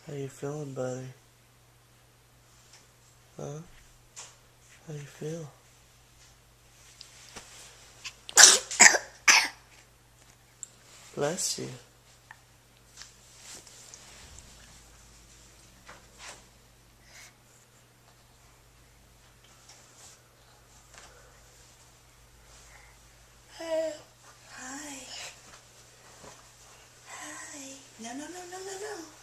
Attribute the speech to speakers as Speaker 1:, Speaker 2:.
Speaker 1: How you feeling, buddy? Huh? How you feel? Bless you.
Speaker 2: Hi. Hi. No, no, no, no, no, no.